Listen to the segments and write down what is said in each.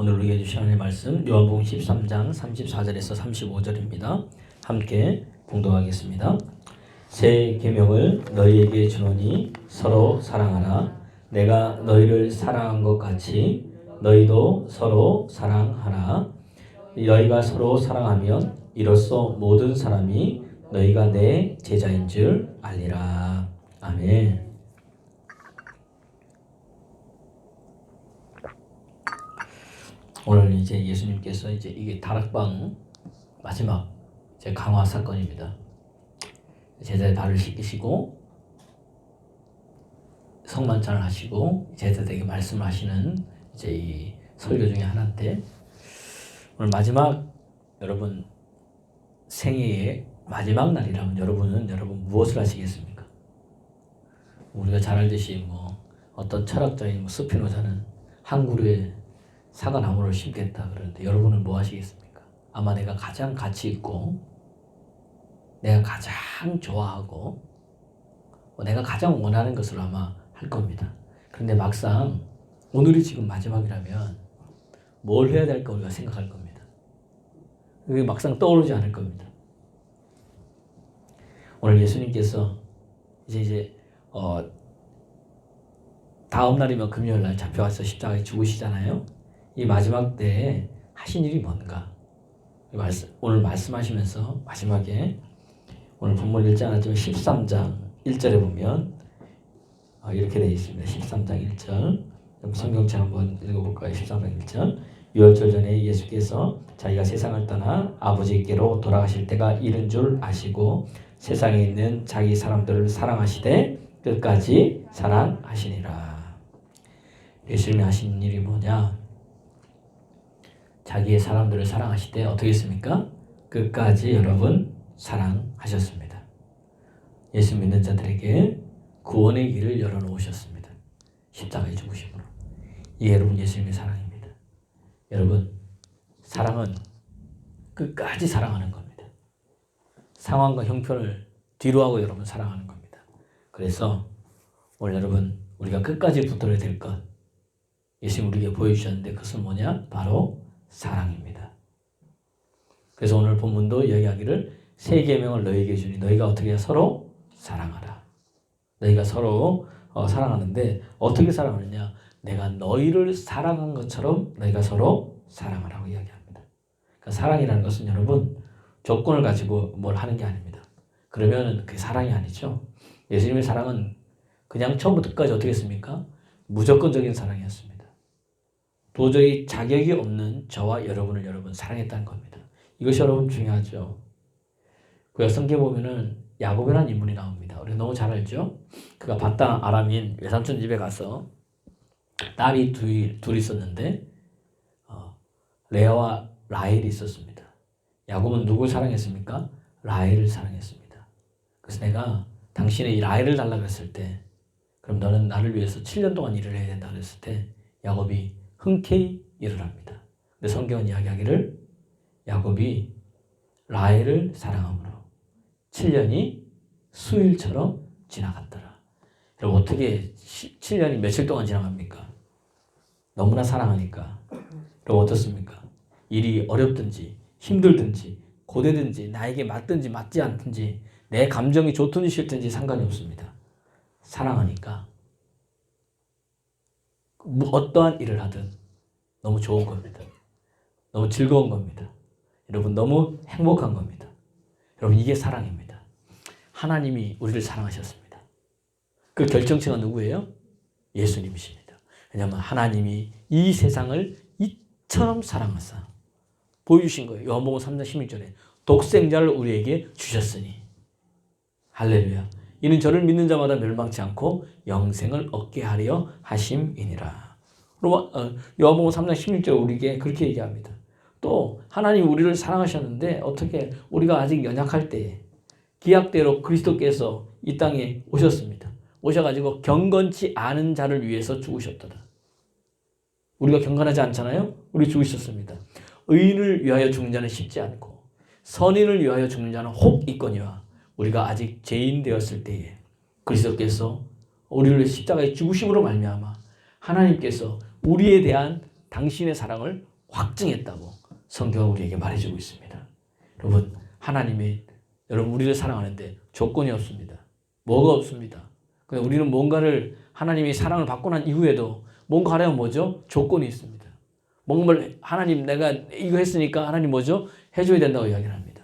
오늘 우리에게 주신 하나님의 말씀 요한복음 13장 34절에서 35절입니다. 함께 봉독하겠습니다. 새 계명을 너희에게 주노니 서로 사랑하라. 내가 너희를 사랑한 것 같이 너희도 서로 사랑하라. 너희가 서로 사랑하면 이로써 모든 사람이 너희가 내 제자인 줄 알리라. 아멘. 오늘 이제 예수님께서 이게 다락방 마지막 강화 사건입니다. 제자의 발을 씻기시고 성만찬을 하시고 제자들에게 말씀하시는 이 설교 중에 하나인데, 오늘 마지막 여러분 생애의 마지막 날이라면 여러분 무엇을 하시겠습니까? 우리가 잘 알듯이 어떤 철학자인 스피노자는 한 그루에 사과나무를 심겠다 그러는데, 여러분은 뭐 하시겠습니까? 아마 내가 가장 가치 있고 내가 가장 좋아하고 내가 가장 원하는 것을 아마 할 겁니다. 그런데 막상 오늘이 지금 마지막이라면 뭘 해야 될까 우리가 생각할 겁니다. 그게 막상 떠오르지 않을 겁니다. 오늘 예수님께서 다음 날이면 금요일 날 잡혀가서 십자가에 죽으시잖아요. 이 마지막 때에 하신 일이 뭔가? 오늘 말씀하시면서 마지막에 오늘 본문 읽지 않았지만 13장 1절에 보면 이렇게 되어 있습니다. 13장 1절 성경책 한번 읽어볼까요? 13장 1절 유월절 전에 예수께서 자기가 세상을 떠나 아버지께로 돌아가실 때가 이른 줄 아시고 세상에 있는 자기 사람들을 사랑하시되 끝까지 사랑하시니라. 예수님이 하신 일이 뭐냐? 자기의 사람들을 사랑하시되 어떻게 했습니까? 끝까지 여러분 사랑하셨습니다. 예수 믿는 자들에게 구원의 길을 열어놓으셨습니다. 십자가에 죽으심으로. 이게 여러분 예수님의 사랑입니다. 여러분, 사랑은 끝까지 사랑하는 겁니다. 상황과 형편을 뒤로하고 여러분 사랑하는 겁니다. 그래서 오늘 여러분 우리가 끝까지 붙들어야 될 것, 예수님 우리에게 보여주셨는데 그것은 뭐냐? 바로 사랑입니다. 그래서 오늘 본문도 이야기하기를 새 계명을 너희에게 주니 너희가 어떻게 서로 사랑하라. 너희가 서로 사랑하는데 어떻게 사랑하느냐? 내가 너희를 사랑한 것처럼 너희가 서로 사랑하라고 이야기합니다. 그러니까 사랑이라는 것은 여러분 조건을 가지고 뭘 하는 게 아닙니다. 그러면 그게 사랑이 아니죠. 예수님의 사랑은 그냥 처음부터 끝까지 어떻게 했습니까? 무조건적인 사랑이었습니다. 도저히 자격이 없는 저와 여러분을 여러분 사랑했다는 겁니다. 이것이 여러분 중요하죠. 그 성경에 보면은 야곱이라는 인물이 나옵니다. 우리가 너무 잘 알죠? 그가 바단 아람인 외삼촌 집에 가서 딸이 둘 있었는데 레아와 라헬이 있었습니다. 야곱은 누굴 사랑했습니까? 라헬을 사랑했습니다. 그래서 내가 당신의 이 라헬을 달라고 했을 때, 그럼 너는 나를 위해서 7년 동안 일을 해야 된다고 했을 때 야곱이 흔쾌히 일을 합니다. 근데 성경은 이야기하기를 야곱이 라헬을 사랑함으로 7년이 수일처럼 지나갔더라. 여러분 어떻게 7년이 며칠 동안 지나갑니까? 너무나 사랑하니까. 여러분 어떻습니까? 일이 어렵든지 힘들든지 고되든지 나에게 맞든지 맞지 않든지 내 감정이 좋든지 싫든지 상관이 없습니다. 사랑하니까 어떠한 일을 하든 너무 좋은 겁니다. 너무 즐거운 겁니다. 여러분 너무 행복한 겁니다. 여러분 이게 사랑입니다. 하나님이 우리를 사랑하셨습니다. 그 결정체가 누구예요? 예수님이십니다. 왜냐하면 하나님이 이 세상을 이처럼 사랑하사 보여주신 거예요. 요한복음 3장 16절에 독생자를 우리에게 주셨으니 할렐루야. 이는 저를 믿는 자마다 멸망치 않고 영생을 얻게 하려 하심이니라. 요한복음 3장 16절 우리에게 그렇게 얘기합니다. 또 하나님이 우리를 사랑하셨는데 어떻게 우리가 아직 연약할 때에 기약대로 그리스도께서 이 땅에 오셨습니다. 오셔가지고 경건치 않은 자를 위해서 죽으셨더라. 우리가 경건하지 않잖아요? 우리 죽으셨습니다. 의인을 위하여 죽는 자는 쉽지 않고 선인을 위하여 죽는 자는 혹 있거니와 우리가 아직 죄인 되었을 때에 그리스도께서 우리를 십자가에 죽으심으로 말미암아 하나님께서 우리에 대한 당신의 사랑을 확증했다고 성경은 우리에게 말해주고 있습니다. 여러분, 하나님이 여러분 우리를 사랑하는데 조건이 없습니다. 뭐가 없습니다. 근데 우리는 뭔가를 하나님이 사랑을 받고 난 이후에도 뭔가 하려면 뭐죠? 조건이 있습니다. 뭔가를 하나님 내가 이거 했으니까 하나님 뭐죠? 해줘야 된다고 이야기를 합니다.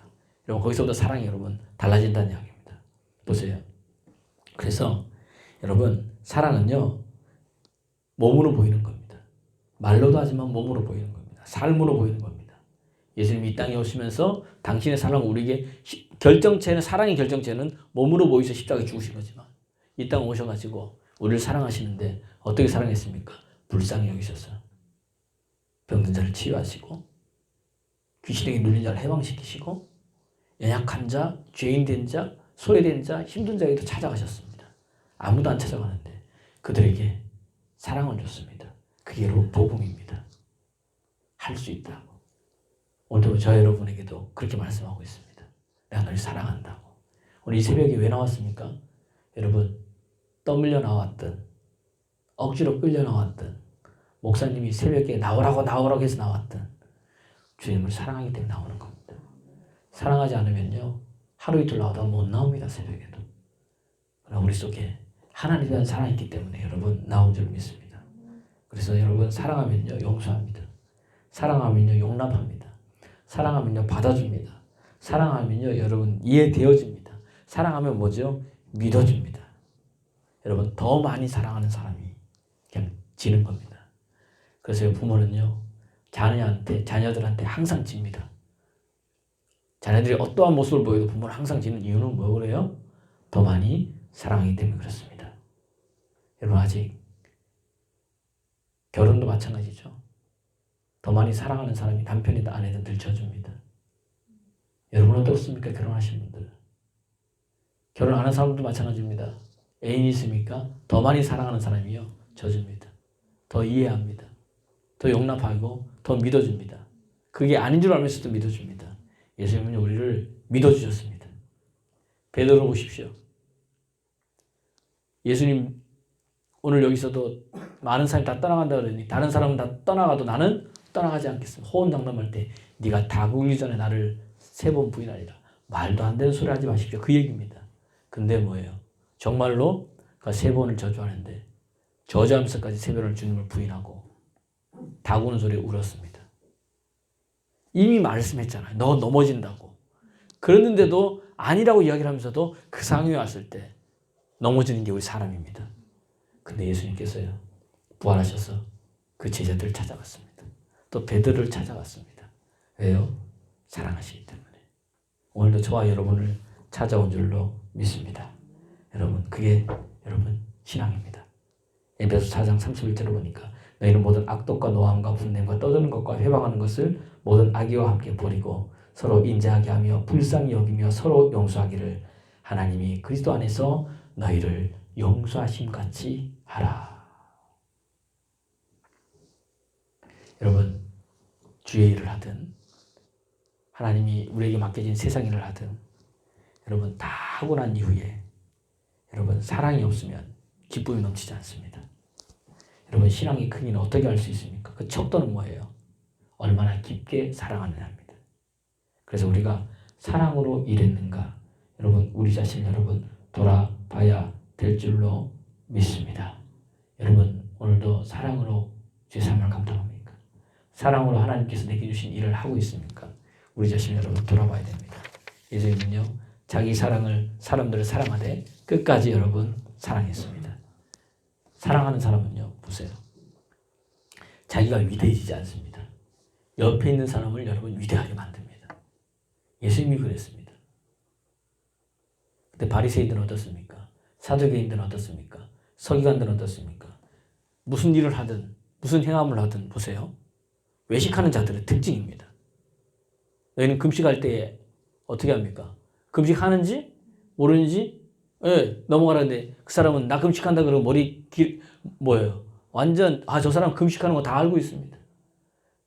여러분 거기서부터 사랑이 여러분 달라진다는 이야기입니다. 보세요. 그래서 여러분 사랑은요 몸으로 보이는 겁니다. 말로도 하지만 몸으로 보이는 겁니다. 삶으로 보이는 겁니다. 예수님이 이 땅에 오시면서 당신의 사랑을 우리에게 결정체는 사랑의 결정체는 몸으로 보이셔 십자가에 죽으신 거지만 이 땅에 오셔가지고 우리를 사랑하시는데 어떻게 사랑했습니까? 불쌍히 여기셔서 병든 자를 치유하시고 귀신에게 눌린 자를 해방시키시고 연약한 자, 죄인 된 자, 소외된 자, 힘든 자에게도 찾아가셨습니다. 아무도 안 찾아가는데 그들에게 사랑을 줬습니다. 그게 여러분 복음입니다. 할 수 있다고. 오늘도 저 여러분에게도 그렇게 말씀하고 있습니다. 내가 널 사랑한다고. 오늘 이 새벽에 왜 나왔습니까? 여러분 떠밀려 나왔던 억지로 끌려 나왔던 목사님이 새벽에 나오라고 해서 나왔던 주님을 사랑하기 때문에 나오는 겁니다. 사랑하지 않으면요 하루 이틀 나오다가 못 나옵니다. 새벽에도. 그러나 우리 속에 하나님에 대한 사랑이 있기 때문에 여러분 나온 줄 믿습니다. 그래서 여러분 사랑하면요 용서합니다. 사랑하면요 용납합니다. 사랑하면요 받아줍니다. 사랑하면요 여러분 이해되어집니다. 사랑하면 뭐죠? 믿어줍니다. 여러분 더 많이 사랑하는 사람이 그냥 지는 겁니다. 그래서 부모는요 자녀들한테 항상 집니다. 자녀들이 어떠한 모습을 보여도 부모는 항상 지는 이유는 뭐 그래요? 더 많이 사랑하기 때문에 그렇습니다. 여러분 아직 결혼도 마찬가지죠. 더 많이 사랑하는 사람이 남편이든 아내든 늘 져줍니다. 여러분 어떻습니까? 결혼하신 분들. 결혼 안 한 사람도 마찬가지입니다. 애인이 있습니까? 더 많이 사랑하는 사람이요 져줍니다. 더 이해합니다. 더 용납하고 더 믿어줍니다. 그게 아닌 줄 알면서도 믿어줍니다. 예수님은 우리를 믿어주셨습니다. 베드로 보십시오. 예수님 오늘 여기서도 많은 사람이 다 떠나간다 그러니 다른 사람은 다 떠나가도 나는 떠나가지 않겠습니다. 호언장담할 때 네가 다 굴기 전에 나를 3번 부인하리라. 말도 안 되는 소리 하지 마십시오. 그 얘기입니다. 근데 뭐예요? 정말로 그 3번을 저주하는데 저주하면서까지 3번을 주님을 부인하고 다 구는 소리에 울었습니다. 이미 말씀했잖아요. 너 넘어진다고. 그랬는데도 아니라고 이야기를 하면서도 그 상황에 왔을 때 넘어지는 게 우리 사람입니다. 근데 예수님께서요 부활하셔서 그 제자들을 찾아갔습니다. 또 베드로를 찾아갔습니다. 왜요? 사랑하시기 때문에. 오늘도 저와 여러분을 찾아온 줄로 믿습니다. 여러분 그게 여러분 신앙입니다. 에베소 4장 31절을 보니까 너희는 모든 악독과 노함과 분냄과 떠드는 것과 회방하는 것을 모든 악의와 함께 버리고 서로 인자하게 하며 불쌍히 여기며 서로 용서하기를 하나님이 그리스도 안에서 너희를 용서하심 같이 하라. 여러분 주의 일을 하든 하나님이 우리에게 맡겨진 세상 일을 하든 여러분 다 하고 난 이후에 여러분 사랑이 없으면 기쁨이 넘치지 않습니다. 여러분 신앙의 크기는 어떻게 알 수 있습니까? 그 척도는 뭐예요? 얼마나 깊게 사랑하느냐입니다. 그래서 우리가 사랑으로 일했는가 여러분 우리 자신 여러분 돌아봐야 될 줄로 믿습니다. 여러분 오늘도 사랑으로 제 삶을 감당합니까? 사랑으로 하나님께서 내게 주신 일을 하고 있습니까? 우리 자신 여러분 돌아봐야 됩니다. 예수님은요 자기 사랑을 사람들을 사랑하되 끝까지 여러분 사랑했습니다. 사랑하는 사람은요 보세요. 자기가 위대해지지 않습니다. 옆에 있는 사람을 여러분 위대하게 만듭니다. 예수님이 그랬습니다. 근데 바리새인들은 어떻습니까? 사두개인들은 어떻습니까? 서기관들은 어떻습니까? 무슨 일을 하든 무슨 행함을 하든 보세요. 외식하는 자들의 특징입니다. 너희는 금식할 때 어떻게 합니까? 금식하는지 모르는지 넘어가라는데 그 사람은 나 금식한다 그러면 뭐예요? 완전 저 사람 금식하는 거 다 알고 있습니다.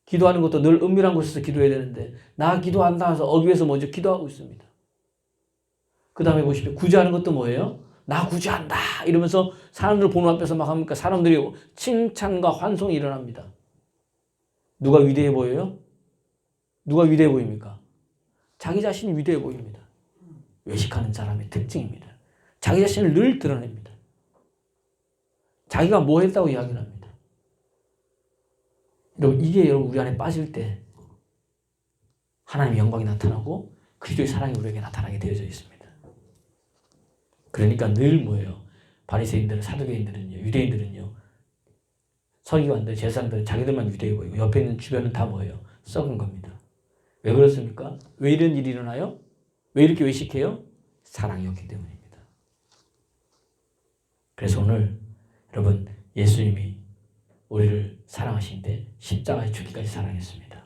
기도하는 것도 늘 은밀한 곳에서 기도해야 되는데 나 기도한다 해서 어귀에서 먼저 기도하고 있습니다. 그 다음에 보십시오. 구제하는 것도 뭐예요? 나 구제한다 이러면서 사람들 보는 앞에서 막 합니까? 사람들이 칭찬과 환송이 일어납니다. 누가 위대해 보여요? 누가 위대해 보입니까? 자기 자신이 위대해 보입니다. 외식하는 사람의 특징입니다. 자기 자신을 늘 드러냅니다. 자기가 뭐 했다고 이야기를 합니다. 여러분, 이게 여러분 우리 안에 빠질 때 하나님의 영광이 나타나고 그리스도의 사랑이 우리에게 나타나게 되어져 있습니다. 그러니까 늘 뭐예요? 바리새인들, 사두개인들은요, 유대인들은요, 서기관들, 제사장들 자기들만 위대해 보이고 옆에 있는 주변은 다 뭐예요? 썩은 겁니다. 왜 그렇습니까? 왜 이런 일이 일어나요? 왜 이렇게 외식해요? 사랑이 없기 때문입니다. 그래서 오늘 여러분, 예수님이 우리를 사랑하신데 십자가에 죽기까지 사랑했습니다.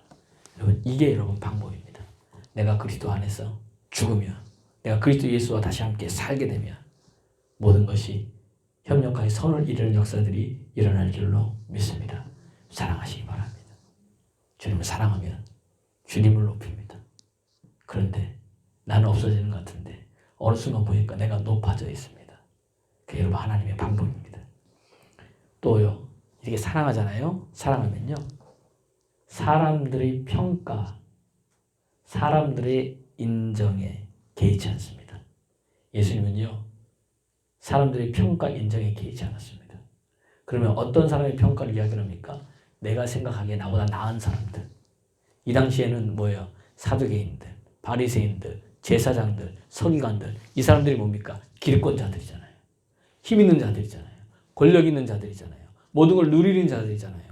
여러분, 이게 여러분 방법입니다. 내가 그리스도 안에서 죽으면, 내가 그리스도 예수와 다시 함께 살게 되면 모든 것이 협력하여 선을 이루는 역사들이 일어날 줄로 믿습니다. 사랑하시기 바랍니다. 주님을 사랑하면 주님을 높입니다. 그런데 나는 없어지는 것 같은데 어느 순간 보니까 내가 높아져 있습니다. 그게 여러분 하나님의 방법입니다. 또요, 이렇게 사랑하잖아요. 사랑하면요, 사람들의 평가, 사람들의 인정에 개의치 않습니다. 예수님은요, 사람들의 평가, 인정에 개의치 않았습니다. 그러면 어떤 사람의 평가를 이야기를 합니까? 내가 생각하기에 나보다 나은 사람들. 이 당시에는 뭐예요? 사두개인들, 바리새인들, 제사장들, 서기관들, 이 사람들이 뭡니까? 기득권자들이잖아요. 힘 있는 자들이잖아요. 권력 있는 자들이잖아요. 모든 걸 누리는 자들이잖아요.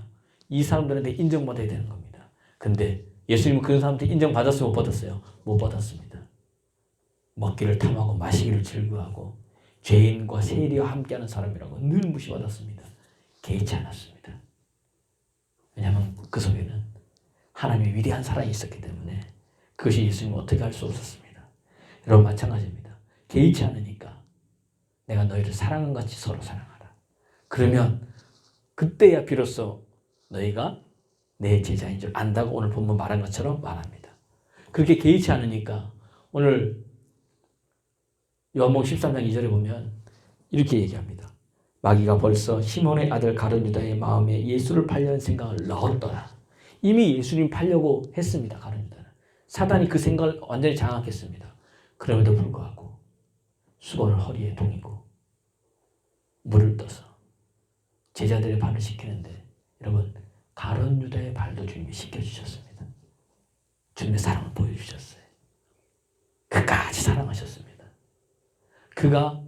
이 사람들한테 인정받아야 되는 겁니다. 근데 예수님은 그런 사람들이 인정받았어요? 못 받았어요? 못 받았습니다. 먹기를 탐하고 마시기를 즐거워하고 죄인과 세리와 함께하는 사람이라고 늘 무시받았습니다. 개의치 않았습니다. 왜냐하면 그 속에는 하나님의 위대한 사랑이 있었기 때문에 그것이 예수님은 어떻게 할 수 없었습니다. 여러분 마찬가지입니다. 개의치 않으니까 내가 너희를 사랑한 같이 서로 사랑하라. 그러면 그때야 비로소 너희가 내 제자인 줄 안다고 오늘 본문 말한 것처럼 말합니다. 그렇게 개의치 않으니까 오늘 요한복음 13장 2절에 보면 이렇게 얘기합니다. 마귀가 벌써 시몬의 아들 가룟 유다의 마음에 예수를 팔려는 생각을 넣었더라. 이미 예수님 팔려고 했습니다. 가룟 유다는. 사단이 그 생각을 완전히 장악했습니다. 그럼에도 불구하고 수건을 허리에 동이고 물을 떠서 제자들의 발을 씻기는데 여러분, 가룟 유다의 발도 주님이 씻겨주셨습니다. 주님의 사랑을 보여주셨어요. 끝까지 사랑하셨습니다. 그가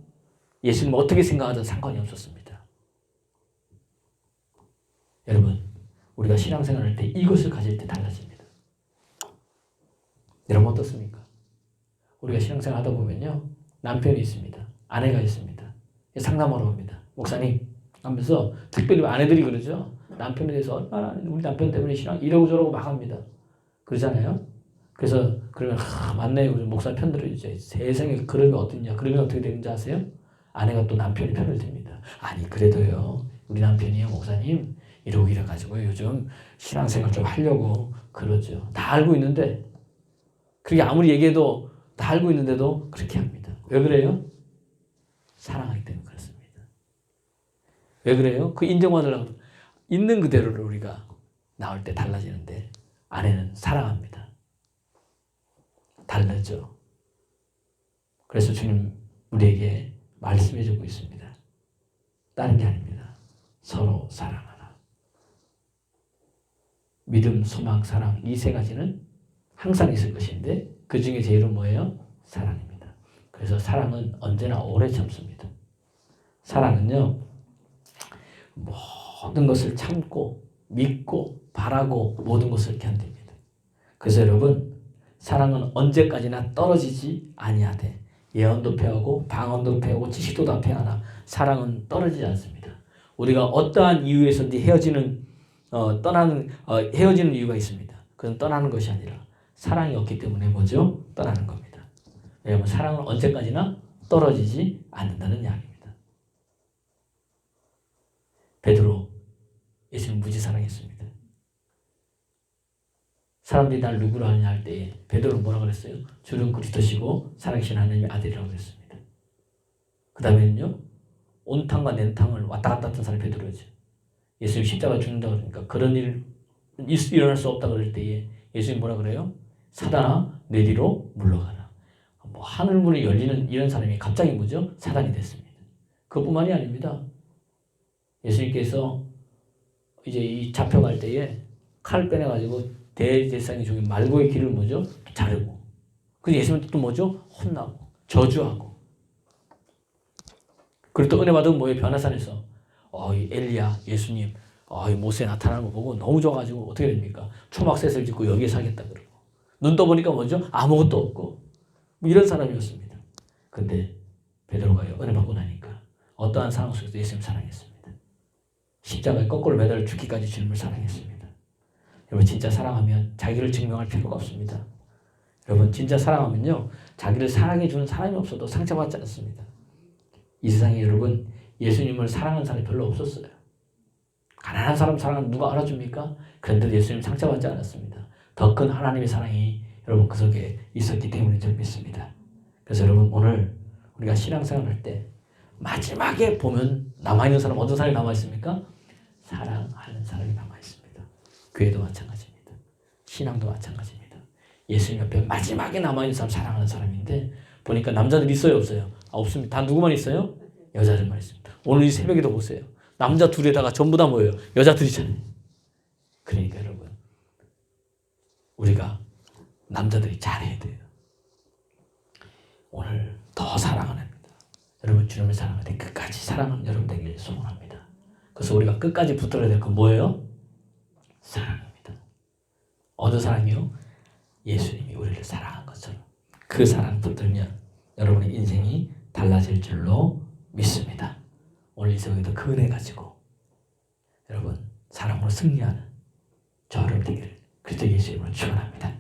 예수님 어떻게 생각하든 상관이 없었습니다. 여러분, 우리가 신앙생활할 때 이것을 가질 때 달라집니다. 여러분 어떻습니까? 우리가 신앙생활 하다 보면요, 남편이 있습니다. 아내가 있습니다. 상담하러 옵니다. 목사님 하면서 특별히 아내들이 그러죠. 남편에 대해서 얼마나 우리 남편 때문에 신앙 이러고 저러고 막 합니다. 그러잖아요. 그래서 그러면 맞네, 우리 목사 편 들어주죠. 세상에 그러면 어떻냐? 그러면 어떻게 되는지 아세요? 아내가 또 남편의 편을 듭니다. 아니 그래도요, 우리 남편이요 목사님 이러고 이래가지고 요즘 신앙생활 좀 하려고 그러죠. 다 알고 있는데, 그렇게 아무리 얘기해도 다 알고 있는데도 그렇게 합니다. 왜 그래요? 사랑하기 때문에 그렇습니다. 왜 그래요? 그 인정받으려고 있는 그대로를 우리가 나올 때 달라지는데 아내는 사랑합니다. 다르죠. 그래서 주님 우리에게 말씀해주고 있습니다. 다른 게 아닙니다. 서로 사랑하라. 믿음, 소망, 사랑, 이 세 가지는 항상 있을 것인데 그 중에 제일은 뭐예요? 사랑입니다. 그래서 사랑은 언제나 오래 참습니다. 사랑은요, 모든 것을 참고 믿고 바라고 모든 것을 견딥니다. 그래서 여러분, 사랑은 언제까지나 떨어지지 아니하되 예언도 패하고 방언도 패하고 지식도 다 패하나 사랑은 떨어지지 않습니다. 우리가 어떠한 이유에서든지 헤어지는 이유가 있습니다. 그건 떠나는 것이 아니라 사랑이 없기 때문에 뭐죠? 떠나는 겁니다. 왜냐하면 사랑은 언제까지나 떨어지지 않는다는 이야기입니다. 베드로 예수님 무지 사랑했습니다. 사람들이 날 누구로 아느냐 할 때에 베드로는 뭐라 그랬어요? 주는 그리스도시고 살아계신 하나님의 아들이라고 그랬습니다. 그 다음에는요, 온탕과 냉탕을 왔다 갔다 했던 사람이 베드로죠. 예수님 십자가 죽는다 그러니까 그런 일 일어날 수 없다 그럴 때에 예수님 뭐라 그래요? 사단아 내 뒤로 물러가라. 뭐 하늘문이 열리는 이런 사람이 갑자기 뭐죠? 사단이 됐습니다. 그뿐만이 아닙니다. 예수님께서 이제 이 잡혀갈 때에 칼 빼내가지고 대제사장이 죽인 말고의 길을 뭐죠? 자르고. 그래서 예수님은 또 뭐죠? 혼나고 저주하고. 그리고 또 은혜 받은 뭐예요? 변화산에서 이 엘리야 예수님 이 모세 나타나는 거 보고 너무 좋아가지고 어떻게 됩니까? 초막셋을 짓고 여기에 사겠다 그러고 눈 떠보니까 뭐죠? 아무것도 없고 뭐 이런 사람이었습니다. 근데 베드로가요 은혜 받고 나니까 어떠한 상황 속에서 예수님 사랑했습니다. 십자가에 거꾸로 매달려 죽기까지 주님을 사랑했습니다. 여러분 진짜 사랑하면 자기를 증명할 필요가 없습니다. 여러분 진짜 사랑하면요 자기를 사랑해주는 사람이 없어도 상처받지 않습니다. 이 세상에 여러분 예수님을 사랑하는 사람이 별로 없었어요. 가난한 사람 사랑은 누가 알아줍니까? 그런데 예수님 상처받지 않았습니다. 더 큰 하나님의 사랑이 여러분 그 속에 있었기 때문에 저는 믿습니다. 그래서 여러분 오늘 우리가 신앙생활 할 때 마지막에 보면 남아있는 사람 어떤 사람이 남아있습니까? 사랑하는 사람이 남아있습니다. 교회도 마찬가지입니다. 신앙도 마찬가지입니다. 예수님 옆에 마지막에 남아있는 사람 사랑하는 사람인데 보니까 남자들 있어요 없어요? 없습니다. 다 누구만 있어요? 여자들만 있습니다. 오늘 이 새벽에도 보세요. 남자 둘에다가 전부 다 뭐예요? 여자들이잖아요. 그러니까 여러분 우리가 남자들이 잘해야 돼요. 오늘 더 사랑합니다. 여러분 주님을 사랑할 때 끝까지 사랑하는 여러분 되길 소원합니다. 그래서 우리가 끝까지 붙들어야 될 건 뭐예요? 사랑입니다. 어느 사랑이요? 예수님이 우리를 사랑한 것처럼 그 사랑 붙들면 여러분의 인생이 달라질 줄로 믿습니다. 오늘 이 새벽에도 그 은혜 가지고 여러분 사랑으로 승리하는 저 여러분 되기를 그리스도 예수 이름으로 축원합니다.